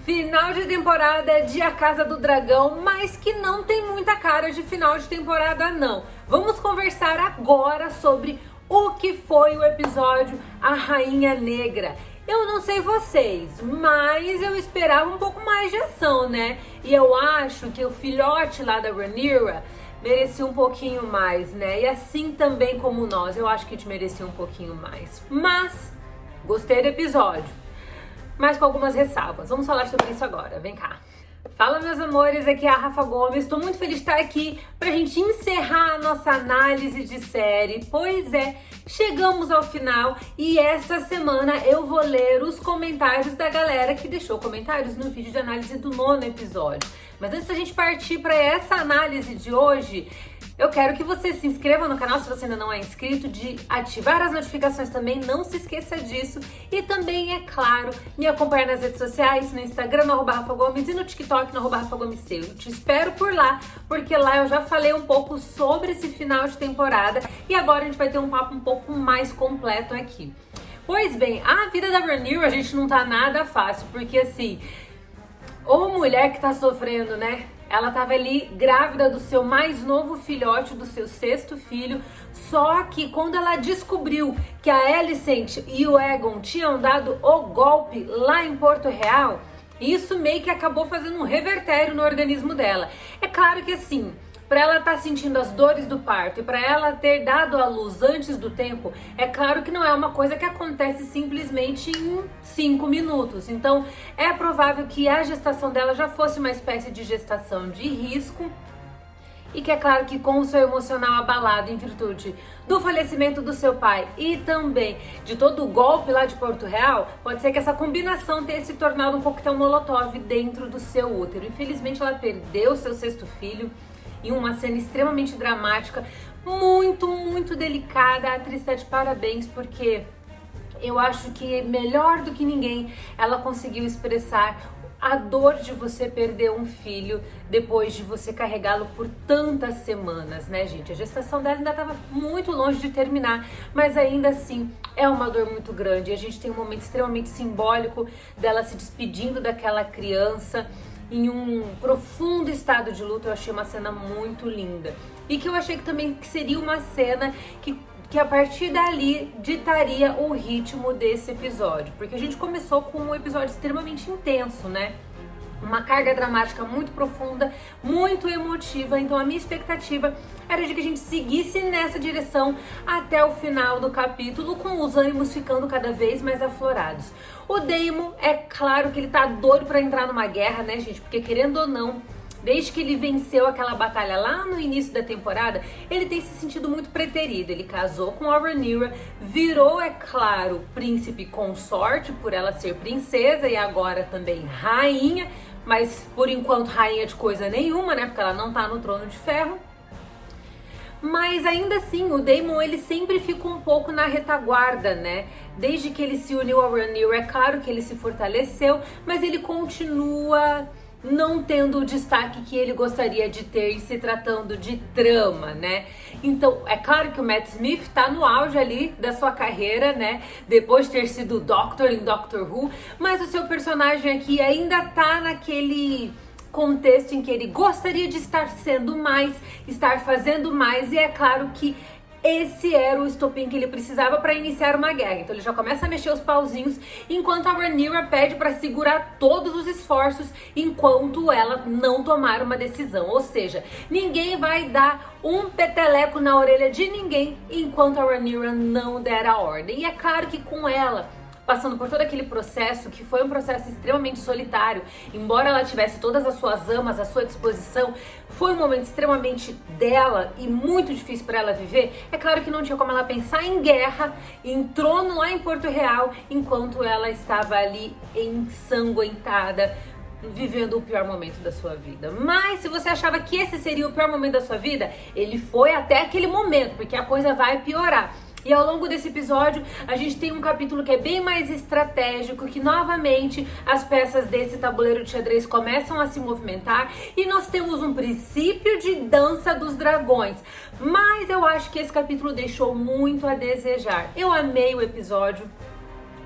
Final de temporada de A Casa do Dragão, mas que não tem muita cara de final de temporada não. Vamos conversar agora sobre o que foi o episódio A Rainha Negra. Eu não sei vocês, mas eu esperava um pouco mais de ação, né? E eu acho que o filhote lá da Rhaenyra merecia um pouquinho mais, né? E assim também como nós, eu acho que te merecia um pouquinho mais. Mas gostei do episódio, mas com algumas ressalvas. Vamos falar sobre isso agora, vem cá. Fala, meus amores, aqui é a Rafa Gomes. Estou muito feliz de estar aqui pra gente encerrar a nossa análise de série. Pois é, chegamos ao final e esta semana eu vou ler os comentários da galera que deixou comentários no vídeo de análise do 9º episódio. Mas antes da gente partir para essa análise de hoje, eu quero que você se inscreva no canal se você ainda não é inscrito, de ativar as notificações também, não se esqueça disso. E também, é claro, me acompanhar nas redes sociais, no Instagram, no @RafaGomes, e no TikTok, no @RafaGomes. Eu te espero por lá, porque lá eu já falei um pouco sobre esse final de temporada e agora a gente vai ter um papo um pouco mais completo aqui. Pois bem, a vida da Rhaenyra, a gente não tá nada fácil, porque assim, ou mulher que tá sofrendo, né? Ela tava ali grávida do seu mais novo filhote, do seu 6º filho, só que quando ela descobriu que a Alicent e o Aegon tinham dado o golpe lá em Porto Real, isso meio que acabou fazendo um revertério no organismo dela. É claro que assim, para ela estar sentindo as dores do parto e para ela ter dado à luz antes do tempo, é claro que não é uma coisa que acontece simplesmente em 5 minutos. Então, é provável que a gestação dela já fosse uma espécie de gestação de risco e que é claro que com o seu emocional abalado em virtude do falecimento do seu pai e também de todo o golpe lá de Porto Real, pode ser que essa combinação tenha se tornado um coquetel molotov dentro do seu útero. Infelizmente, ela perdeu seu 6º filho em uma cena extremamente dramática, muito delicada. A atriz está de parabéns, porque eu acho que melhor do que ninguém ela conseguiu expressar a dor de você perder um filho depois de você carregá-lo por tantas semanas, né, gente? A gestação dela ainda estava muito longe de terminar, mas ainda assim é uma dor muito grande. E a gente tem um momento extremamente simbólico dela se despedindo daquela criança em um profundo estado de luto. Eu achei uma cena muito linda. E que eu achei que também que seria uma cena que a partir dali ditaria o ritmo desse episódio. Porque a gente começou com um episódio extremamente intenso, né? Uma carga dramática muito profunda, muito emotiva. Então a minha expectativa era de que a gente seguisse nessa direção até o final do capítulo, com os ânimos ficando cada vez mais aflorados. O Daemon, é claro que ele tá doido pra entrar numa guerra, né, gente? Porque querendo ou não, desde que ele venceu aquela batalha lá no início da temporada, ele tem se sentido muito preterido. Ele casou com a Rhaenyra, virou, é claro, príncipe consorte por ela ser princesa e agora também rainha, mas por enquanto rainha de coisa nenhuma, né? Porque ela não tá no trono de ferro. Mas ainda assim, o Daemon, ele sempre fica um pouco na retaguarda, né? Desde que ele se uniu a Rhaenyra, é claro que ele se fortaleceu, mas ele continua não tendo o destaque que ele gostaria de ter em se tratando de trama, né? Então, é claro que o Matt Smith tá no auge ali da sua carreira, né? Depois de ter sido Doctor em Doctor Who, mas o seu personagem aqui ainda tá naquele contexto em que ele gostaria de estar sendo mais, estar fazendo mais, e é claro que esse era o estopim que ele precisava para iniciar uma guerra. Então ele já começa a mexer os pauzinhos, enquanto a Rhaenyra pede para segurar todos os esforços enquanto ela não tomar uma decisão. Ou seja, ninguém vai dar um peteleco na orelha de ninguém enquanto a Rhaenyra não der a ordem. E é claro que com ela passando por todo aquele processo, que foi um processo extremamente solitário, embora ela tivesse todas as suas amas à sua disposição, foi um momento extremamente dela e muito difícil para ela viver. É claro que não tinha como ela pensar em guerra, em trono lá em Porto Real, enquanto ela estava ali ensanguentada, vivendo o pior momento da sua vida. Mas se você achava que esse seria o pior momento da sua vida, ele foi até aquele momento, porque a coisa vai piorar. E ao longo desse episódio, a gente tem um capítulo que é bem mais estratégico, que novamente as peças desse tabuleiro de xadrez começam a se movimentar e nós temos um princípio de dança dos dragões. Mas eu acho que esse capítulo deixou muito a desejar. Eu amei o episódio.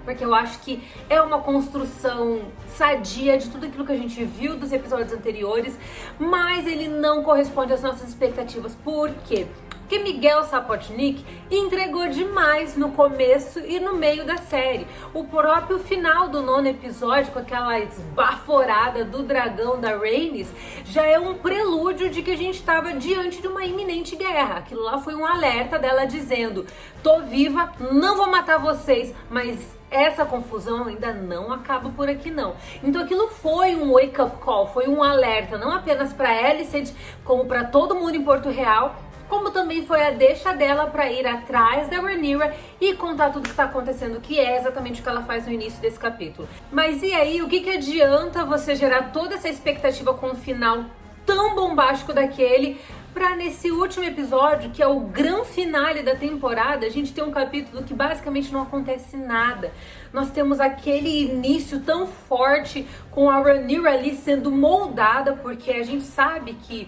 porque eu acho que é uma construção sadia de tudo aquilo que a gente viu dos episódios anteriores, mas ele não corresponde às nossas expectativas. Por quê? Porque Miguel Sapochnik entregou demais no começo e no meio da série. O próprio final do 9º episódio, com aquela esbaforada do dragão da Rhaenys, já é um prelúdio de que a gente estava diante de uma iminente guerra. Aquilo lá foi um alerta dela dizendo: tô viva, não vou matar vocês, mas essa confusão ainda não acaba por aqui não. Então aquilo foi um wake-up call, foi um alerta, não apenas para Alicent, como para todo mundo em Porto Real, como também foi a deixa dela para ir atrás da Rhaenyra e contar tudo que tá acontecendo, que é exatamente o que ela faz no início desse capítulo. Mas e aí, o que adianta você gerar toda essa expectativa com um final tão bombástico daquele, pra nesse último episódio, que é o grande finale da temporada, a gente tem um capítulo que basicamente não acontece nada. Nós temos aquele início tão forte com a Rhaenyra ali sendo moldada, porque a gente sabe que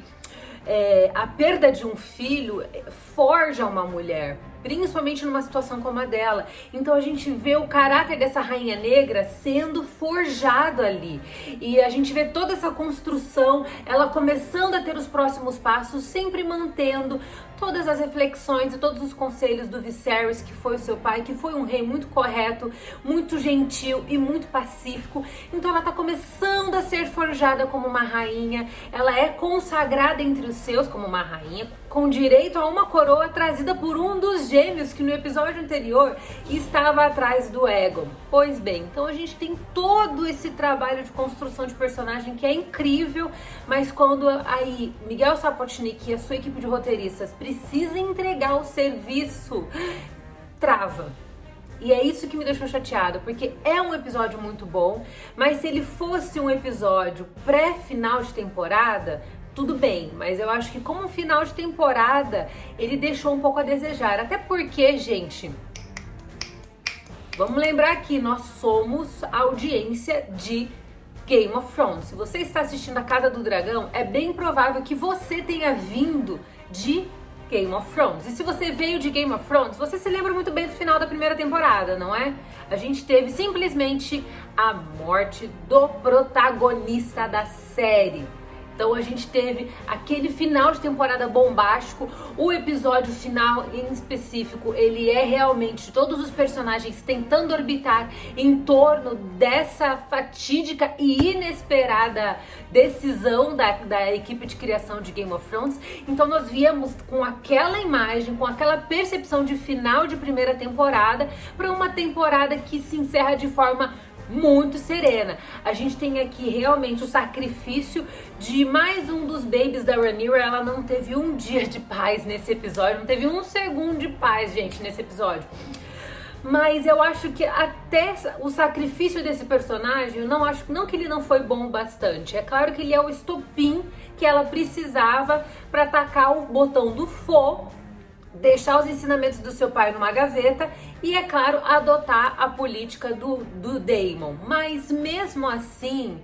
a perda de um filho forja uma mulher, principalmente numa situação como a dela. Então a gente vê o caráter dessa rainha negra sendo forjado ali. E a gente vê toda essa construção, ela começando a ter os próximos passos, sempre mantendo todas as reflexões e todos os conselhos do Viserys, que foi o seu pai, que foi um rei muito correto, muito gentil e muito pacífico. Então ela tá começando a ser forjada como uma rainha, ela é consagrada entre os seus como uma rainha, com direito a uma coroa trazida por um dos gêmeos que no episódio anterior estava atrás do Aegon. Pois bem, então a gente tem todo esse trabalho de construção de personagem que é incrível, mas quando aí Miguel Sapochnik e a sua equipe de roteiristas precisa entregar o serviço, trava. E é isso que me deixou chateada, porque é um episódio muito bom, mas se ele fosse um episódio pré-final de temporada, tudo bem, mas eu acho que como final de temporada, ele deixou um pouco a desejar. Até porque, gente, vamos lembrar que nós somos a audiência de Game of Thrones. Se você está assistindo a Casa do Dragão, é bem provável que você tenha vindo de Game of Thrones. E se você veio de Game of Thrones, você se lembra muito bem do final da primeira temporada, não é? A gente teve simplesmente a morte do protagonista da série. Então a gente teve aquele final de temporada bombástico, o episódio final em específico, ele é realmente todos os personagens tentando orbitar em torno dessa fatídica e inesperada decisão da equipe de criação de Game of Thrones. Então nós viemos com aquela imagem, com aquela percepção de final de primeira temporada para uma temporada que se encerra de forma muito serena. A gente tem aqui realmente o sacrifício de mais um dos babies da Rhaenyra. Ela não teve um dia de paz nesse episódio, não teve um segundo de paz, gente, nesse episódio. Mas eu acho que até o sacrifício desse personagem, eu não que ele não foi bom o bastante. É claro que ele é o estopim que ela precisava para atacar o botão do fogo, deixar os ensinamentos do seu pai numa gaveta e, é claro, adotar a política do Daemon. Mas mesmo assim,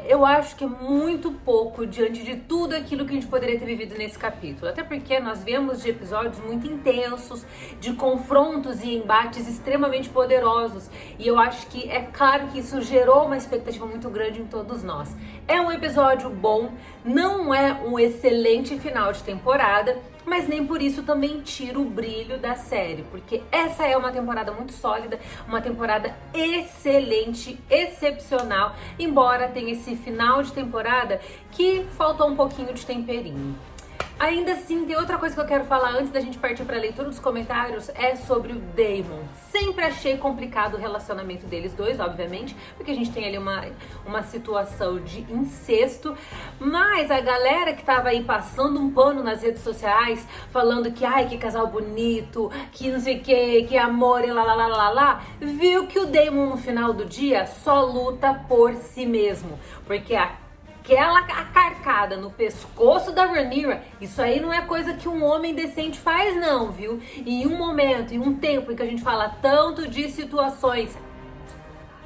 eu acho que é muito pouco diante de tudo aquilo que a gente poderia ter vivido nesse capítulo. Até porque nós vemos de episódios muito intensos, de confrontos e embates extremamente poderosos. E eu acho que é claro que isso gerou uma expectativa muito grande em todos nós. É um episódio bom, não é um excelente final de temporada, mas nem por isso também tira o brilho da série, porque essa é uma temporada muito sólida, uma temporada excelente, excepcional, embora tenha esse final de temporada que faltou um pouquinho de temperinho. Ainda assim, tem outra coisa que eu quero falar antes da gente partir para a leitura dos comentários, é sobre o Daemon. Sempre achei complicado o relacionamento deles dois, obviamente, porque a gente tem ali uma situação de incesto, mas a galera que tava aí passando um pano nas redes sociais, falando que, ai, que casal bonito, que não sei o que amor e lá, viu que o Daemon no final do dia só luta por si mesmo, porque aquela carcada no pescoço da Rhaenyra, isso aí não é coisa que um homem decente faz não, viu? Em um momento, em um tempo em que a gente fala tanto de situações,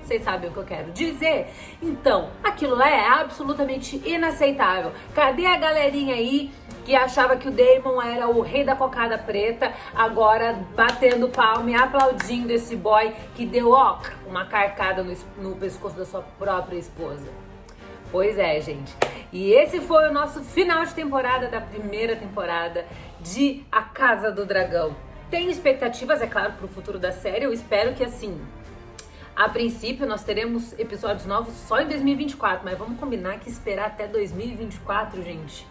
vocês sabem o que eu quero dizer? Então, aquilo lá é absolutamente inaceitável. Cadê a galerinha aí que achava que o Daemon era o rei da cocada preta, agora batendo palma e aplaudindo esse boy que deu, ó, uma carcada no pescoço da sua própria esposa. Pois é, gente. E esse foi o nosso final de temporada da primeira temporada de A Casa do Dragão. Tenho expectativas, é claro, pro futuro da série. Eu espero que, assim, a princípio nós teremos episódios novos só em 2024, mas vamos combinar que esperar até 2024, gente,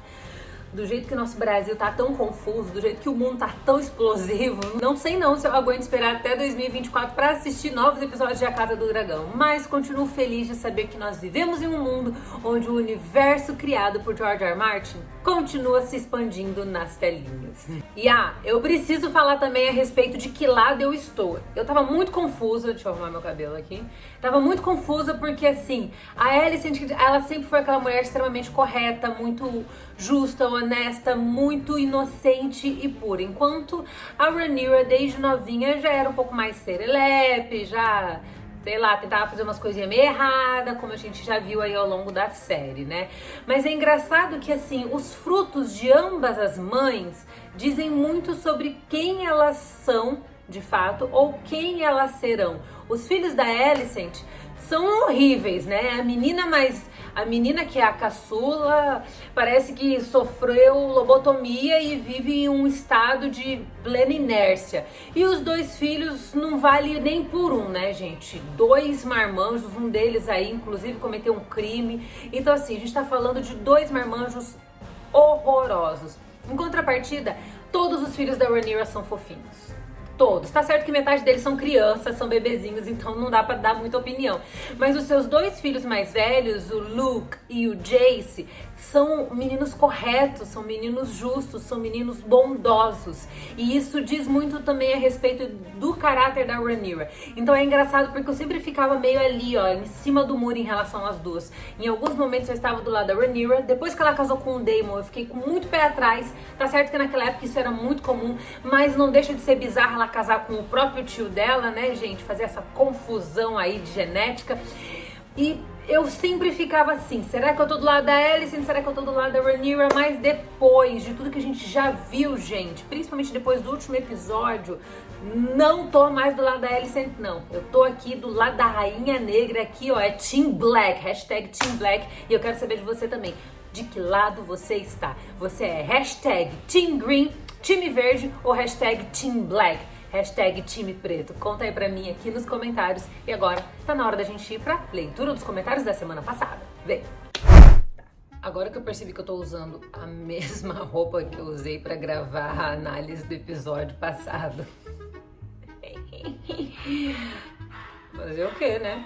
do jeito que o nosso Brasil tá tão confuso, do jeito que o mundo tá tão explosivo, não sei não se eu aguento esperar até 2024 para assistir novos episódios de A Casa do Dragão, mas continuo feliz de saber que nós vivemos em um mundo onde o universo criado por George R. R. Martin continua se expandindo nas telinhas. E eu preciso falar também a respeito de que lado eu estou. Eu tava muito confusa, deixa eu arrumar meu cabelo aqui, tava muito confusa porque, assim, a Alicent, ela sempre foi aquela mulher extremamente correta, muito justa, honesta, muito inocente e pura, enquanto a Rhaenyra, desde novinha, já era um pouco mais serelepe, já, sei lá, tentava fazer umas coisinhas meio erradas, como a gente já viu aí ao longo da série, né? Mas é engraçado que, assim, os frutos de ambas as mães dizem muito sobre quem elas são, de fato, ou quem elas serão. Os filhos da Alicent são horríveis, né? A menina que é a caçula parece que sofreu lobotomia e vive em um estado de plena inércia. E os dois filhos não vale nem por um, né, gente? 2 marmanjos, um deles aí, inclusive, cometeu um crime. Então, assim, a gente tá falando de 2 marmanjos horrorosos. Em contrapartida, todos os filhos da Rhaenyra são fofinhos. Todos. Tá certo que metade deles são crianças, são bebezinhos, então não dá pra dar muita opinião. Mas os seus 2 filhos mais velhos, o Luke e o Jace, são meninos corretos, são meninos justos, são meninos bondosos. E isso diz muito também a respeito do caráter da Rhaenyra. Então é engraçado porque eu sempre ficava meio ali, ó, em cima do muro em relação às duas. Em alguns momentos eu estava do lado da Rhaenyra, depois que ela casou com o Daemon eu fiquei com muito pé atrás. Tá certo que naquela época isso era muito comum, mas não deixa de ser bizarro ela casar com o próprio tio dela, né, gente? Fazer essa confusão aí de genética. E eu sempre ficava assim, será que eu tô do lado da Alicent? Será que eu tô do lado da Rhaenyra? Mas depois de tudo que a gente já viu, gente, principalmente depois do último episódio, não tô mais do lado da Alicent, não. Eu tô aqui do lado da Rainha Negra, aqui, ó, é Team Black, hashtag Team Black. E eu quero saber de você também, de que lado você está? Você é hashtag Team Green, time verde ou hashtag Team Black? Hashtag time preto. Conta aí pra mim aqui nos comentários. E agora tá na hora da gente ir pra leitura dos comentários da semana passada. Vem! Agora que eu percebi que eu tô usando a mesma roupa que eu usei pra gravar a análise do episódio passado. Fazer o quê, né?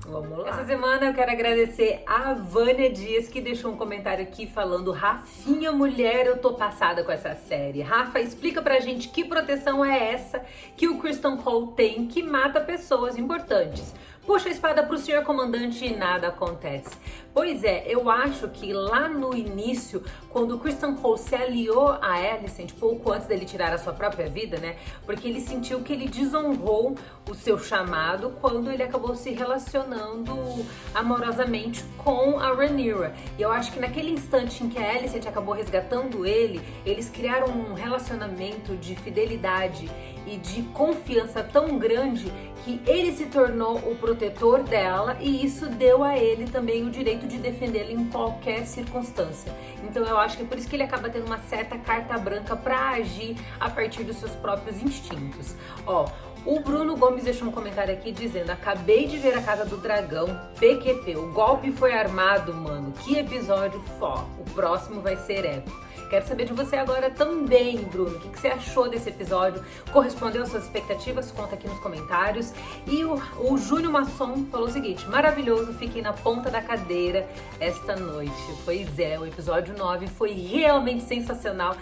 Vamos lá. Essa semana eu quero agradecer a Vânia Dias, que deixou um comentário aqui falando: Rafinha, mulher, eu tô passada com essa série. Rafa, explica pra gente que proteção é essa que o Criston Cole tem que mata pessoas importantes. Puxa a espada pro senhor comandante e nada acontece. Pois é, eu acho que lá no início, quando o Criston Cole se aliou a Alicent, pouco antes dele tirar a sua própria vida, né? Porque ele sentiu que ele desonrou o seu chamado quando ele acabou se relacionando amorosamente com a Rhaenyra. E eu acho que naquele instante em que a Alicent acabou resgatando ele, eles criaram um relacionamento de fidelidade e de confiança tão grande que ele se tornou o protetor dela e isso deu a ele também o direito de defendê-la em qualquer circunstância. Então eu acho que é por isso que ele acaba tendo uma certa carta branca para agir a partir dos seus próprios instintos. Ó, o Bruno Gomes deixou um comentário aqui dizendo: acabei de ver A Casa do Dragão, PQP, o golpe foi armado, mano, que episódio foda, o próximo vai ser épico. Quero saber de você agora também, Bruno. O que você achou desse episódio? Correspondeu às suas expectativas? Conta aqui nos comentários. E o Júnior Masson falou o seguinte: maravilhoso, fiquei na ponta da cadeira esta noite. Pois é, o episódio 9 foi realmente sensacional.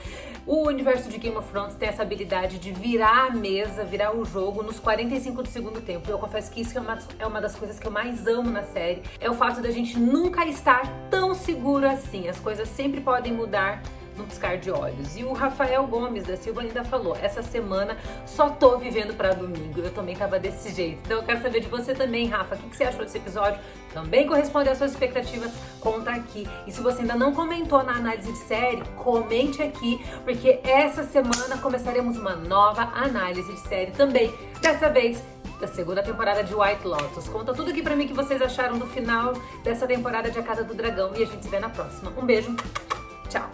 O universo de Game of Thrones tem essa habilidade de virar a mesa, virar o jogo nos 45 do segundo tempo. Eu confesso que isso é uma das coisas que eu mais amo na série. É o fato da gente nunca estar tão seguro assim. As coisas sempre podem mudar num piscar de olhos. E o Rafael Gomes da Silva ainda falou, essa semana só tô vivendo pra domingo. Eu também tava desse jeito. Então eu quero saber de você também, Rafa. O que você achou desse episódio? Também corresponde às suas expectativas? Conta aqui. E se você ainda não comentou na análise de série, comente aqui, porque essa semana começaremos uma nova análise de série também. Dessa vez, da segunda temporada de White Lotus. Conta tudo aqui pra mim que vocês acharam do final dessa temporada de A Casa do Dragão e a gente se vê na próxima. Um beijo, tchau!